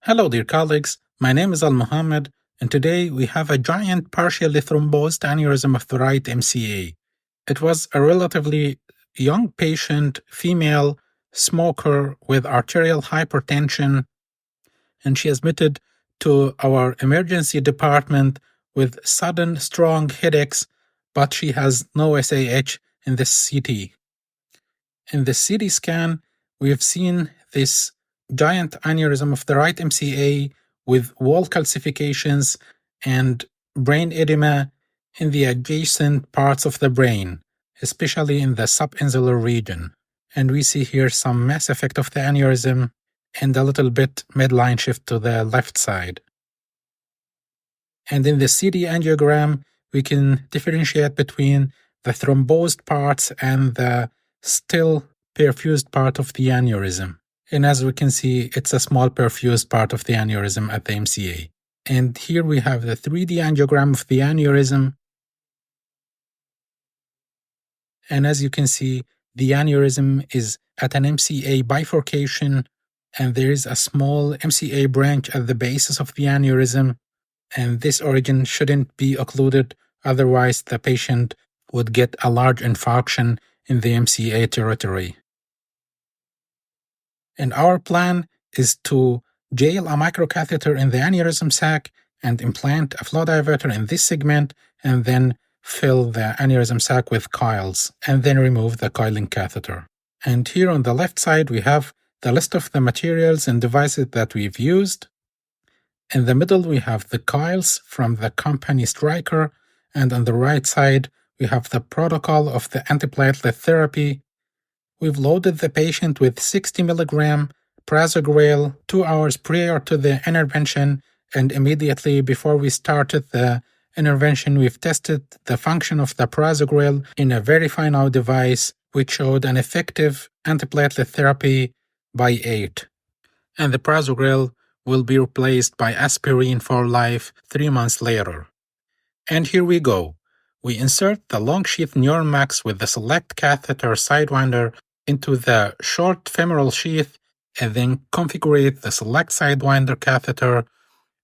Hello, dear colleagues. My name is Al Muhammad, and today we have a giant partially thrombosed aneurysm of the right MCA. It was a relatively young patient, female, smoker with arterial hypertension, and she admitted to our emergency department with sudden, strong headaches, but she has no SAH in this CT. In the CT scan, we have seen this giant aneurysm of the right MCA with wall calcifications and brain edema in the adjacent parts of the brain, especially in the subinsular region. And we see here some mass effect of the aneurysm and a little bit midline shift to the left side. And in the CT angiogram, we can differentiate between the thrombosed parts and the still perfused part of the aneurysm. And as we can see, it's a small perfused part of the aneurysm at the MCA. And here we have the 3D angiogram of the aneurysm. And as you can see, the aneurysm is at an MCA bifurcation, and there is a small MCA branch at the basis of the aneurysm. And this origin shouldn't be occluded, otherwise the patient would get a large infarction in the MCA territory. And our plan is to jail a microcatheter in the aneurysm sac and implant a flow diverter in this segment, and then fill the aneurysm sac with coils, and then remove the coiling catheter. And here on the left side, we have the list of the materials and devices that we've used. In the middle, we have the coils from the company Stryker, and on the right side, we have the protocol of the antiplatelet therapy. We've loaded the patient with 60 mg prasugrel 2 hours prior to the intervention, and immediately before we started the intervention, we've tested the function of the prasugrel in a Verify Now device, which showed an effective antiplatelet therapy by 8. And the prasugrel will be replaced by aspirin for life 3 months later. And here we go. We insert the long sheath NeuronMax with the select catheter sidewinder into the short femoral sheath, and then configure the select sidewinder catheter,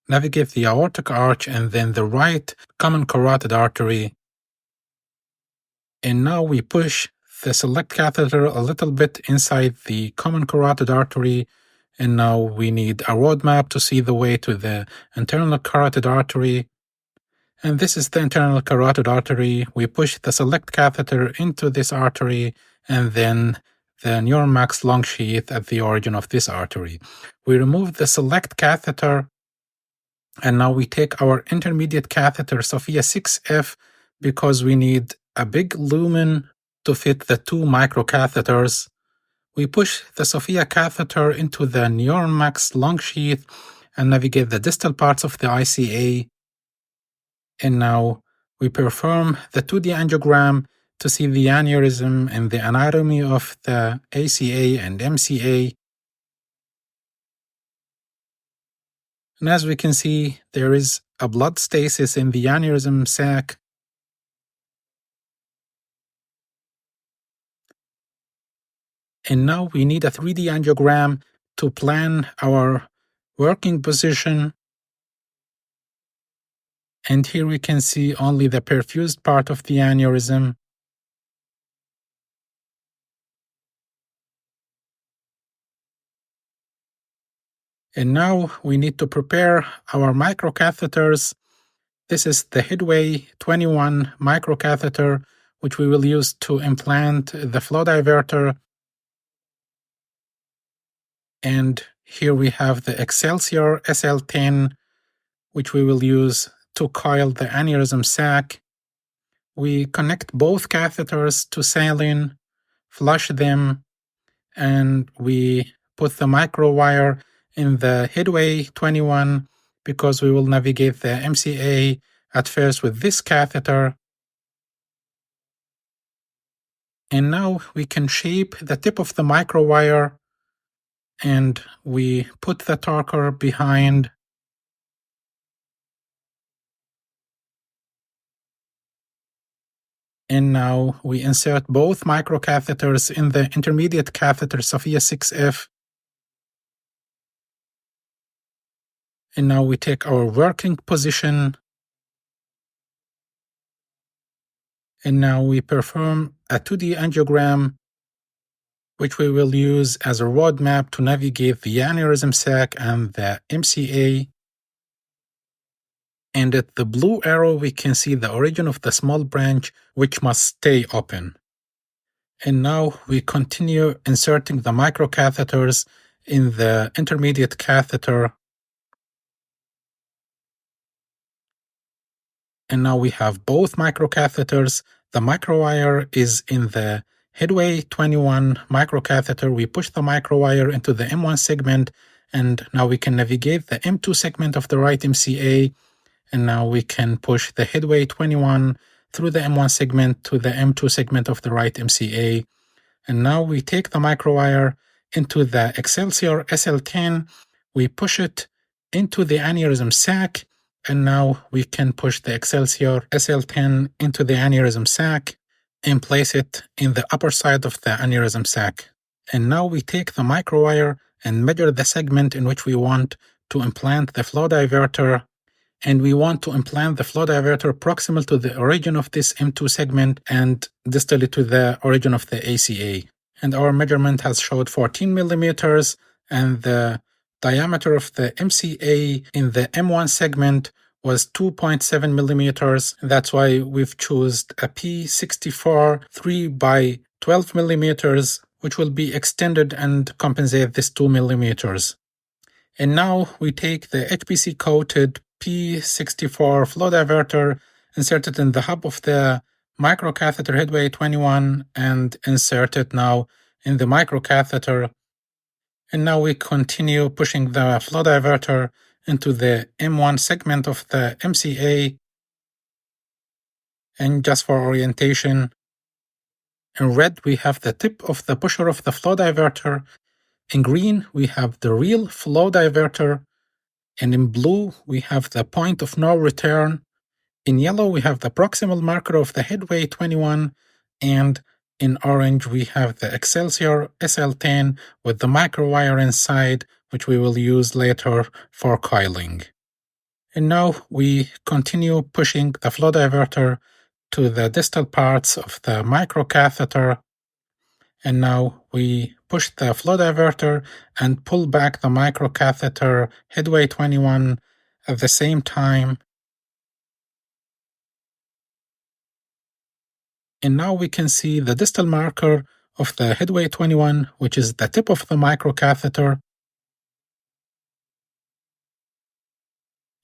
navigate the aortic arch and then the right common carotid artery. And now we push the select catheter a little bit inside the common carotid artery. And now we need a roadmap to see the way to the internal carotid artery. And this is the internal carotid artery. We push the select catheter into this artery, and then the NeuronMax long sheath at the origin of this artery. We remove the select catheter, and now we take our intermediate catheter, Sophia 6F, because we need a big lumen to fit the 2 microcatheters. We push the Sophia catheter into the NeuronMax long sheath and navigate the distal parts of the ICA. And now we perform the 2D angiogram to see the aneurysm and the anatomy of the ACA and MCA. And as we can see, there is a blood stasis in the aneurysm sac. And now we need a 3D angiogram to plan our working position. And here we can see only the perfused part of the aneurysm. And now we need to prepare our microcatheters. This is the Headway 21 microcatheter, which we will use to implant the flow diverter. And here we have the Excelsior SL, which we will use to coil the aneurysm sac. We connect both catheters to saline, flush them, and we put the micro wire in the Headway 21 because we will navigate the MCA at first with this catheter. And now we can shape the tip of the micro wire, and we put the torquer behind. And now we insert both microcatheters in the intermediate catheter Sophia 6F. And now we take our working position. And now we perform a 2D angiogram, which we will use as a roadmap to navigate the aneurysm sac and the MCA. And at the blue arrow, we can see the origin of the small branch, which must stay open. And now we continue inserting the microcatheters in the intermediate catheter. And now we have both microcatheters. The microwire is in the Headway 21 microcatheter. We push the microwire into the M1 segment, and now we can navigate the M2 segment of the right MCA. And now we can push the Headway 21 through the M1 segment to the M2 segment of the right MCA. And now we take the microwire into the Excelsior SL10. We push it into the aneurysm sac. And now we can push the Excelsior SL10 into the aneurysm sac and place it in the upper side of the aneurysm sac. And now we take the microwire and measure the segment in which we want to implant the flow diverter. And we want to implant the flow diverter proximal to the origin of this M2 segment and distally to the origin of the ACA. And our measurement has showed 14 millimeters, and the diameter of the MCA in the M1 segment was 2.7 millimeters. That's why we've chosen a P64 3 by 12 millimeters, which will be extended and compensate this 2 millimeters. And now we take the HPC coated P64 flow diverter, insert it in the hub of the microcatheter Headway 21, and insert it now in the microcatheter. And now we continue pushing the flow diverter into the M1 segment of the MCA. And just for orientation, in red we have the tip of the pusher of the flow diverter. In green we have the real flow diverter. And in blue we have the point of no return. In yellow we have the proximal marker of the Headway 21. And in orange we have the Excelsior SL10 with the microwire inside, which we will use later for coiling. And now we continue pushing the flow diverter to the distal parts of the microcatheter. And now we push the flow diverter and pull back the microcatheter Headway 21 at the same time. And now we can see the distal marker of the Headway 21, which is the tip of the microcatheter.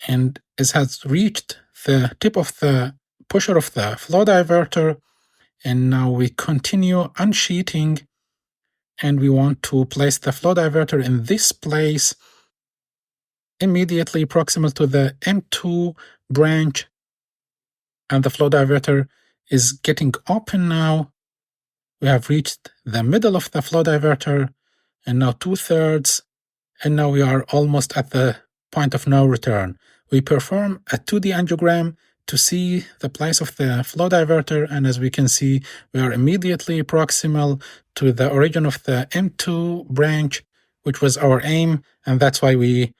And it has reached the tip of the pusher of the flow diverter. And now we continue unsheathing, and we want to place the flow diverter in this place immediately proximal to the M2 branch. And the flow diverter is getting open now. We have reached the middle of the flow diverter, and now 2/3, and now we are almost at the point of no return. We perform a 2D angiogram to see the place of the flow diverter, and as we can see, we are immediately proximal to the origin of the M2 branch, which was our aim, and that's why we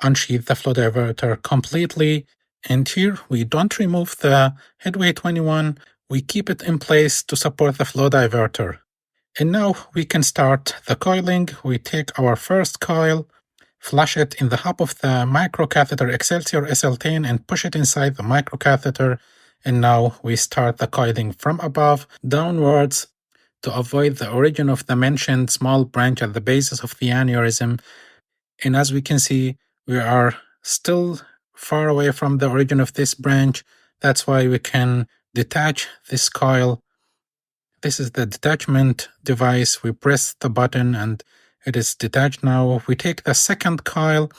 unsheath the flow diverter completely. And here we don't remove the Headway 21, we keep it in place to support the flow diverter. And now we can start the coiling. We take our first coil, flush it in the hub of the microcatheter Excelsior SL10 and push it inside the microcatheter. And now we start the coiling from above downwards to avoid the origin of the mentioned small branch at the basis of the aneurysm. And as we can see, we are still far away from the origin of this branch. That's why we can detach this coil. This is the detachment device. We press the button and it is detached now. We take the second coil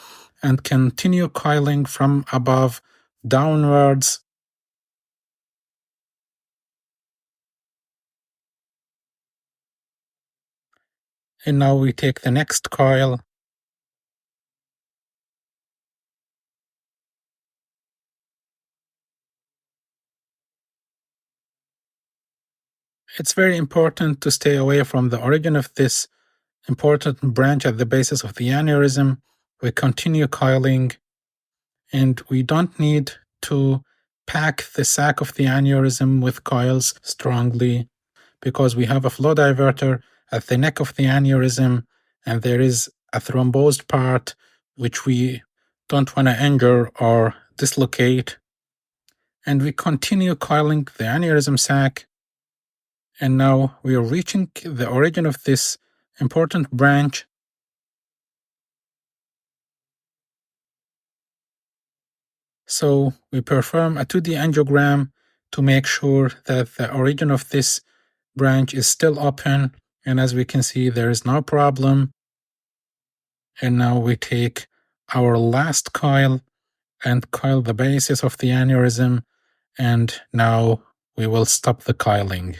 and continue coiling from above downwards. And now we take the next coil. It's very important to stay away from the origin of this important branch at the basis of the aneurysm. We continue coiling. and we don't need to pack the sac of the aneurysm with coils strongly, because we have a flow diverter at the neck of the aneurysm, and there is a thrombosed part which we don't want to injure or dislocate. And we continue coiling the aneurysm sac, and now we are reaching the origin of this important branch. So we perform a 2D angiogram to make sure that the origin of this branch is still open, and as we can see, there is no problem. And now we take our last coil and coil the basis of the aneurysm, and now we will stop the coiling.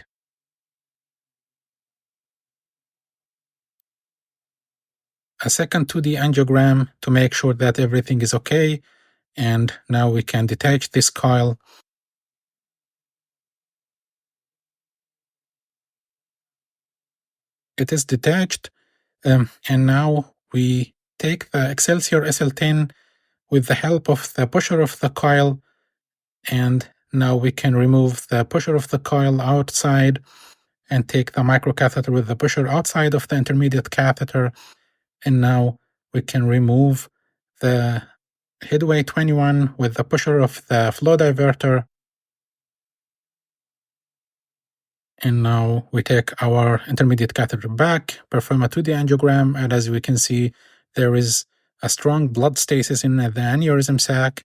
A second 2D angiogram to make sure that everything is okay, and now we can detach this coil. It is detached, and now we take the Excelsior SL10 with the help of the pusher of the coil, and now we can remove the pusher of the coil outside and take the microcatheter with the pusher outside of the intermediate catheter, and now we can remove the Headway 21 with the pusher of the flow diverter. And now we take our intermediate catheter back, perform a 2D angiogram, and as we can see, there is a strong blood stasis in the aneurysm sac.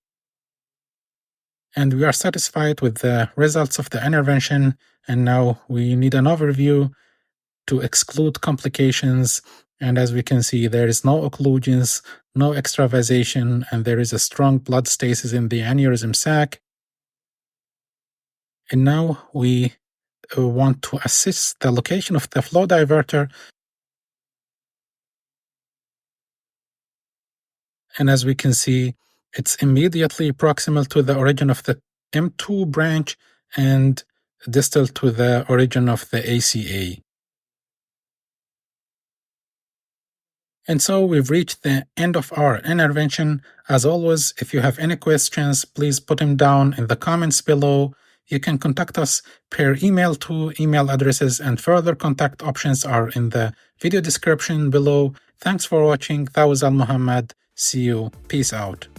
And we are satisfied with the results of the intervention, and now we need an overview to exclude complications. And as we can see, there is no occlusions, no extravasation, and there is a strong blood stasis in the aneurysm sac. And now we want to assess the location of the flow diverter. And as we can see, it's immediately proximal to the origin of the M2 branch and distal to the origin of the ACA. And so we've reached the end of our intervention. As always, if you have any questions, please put them down in the comments below. You can contact us per email to email addresses, and further contact options are in the video description below. Thanks for watching. That was Al Muhammad. See you. Peace out.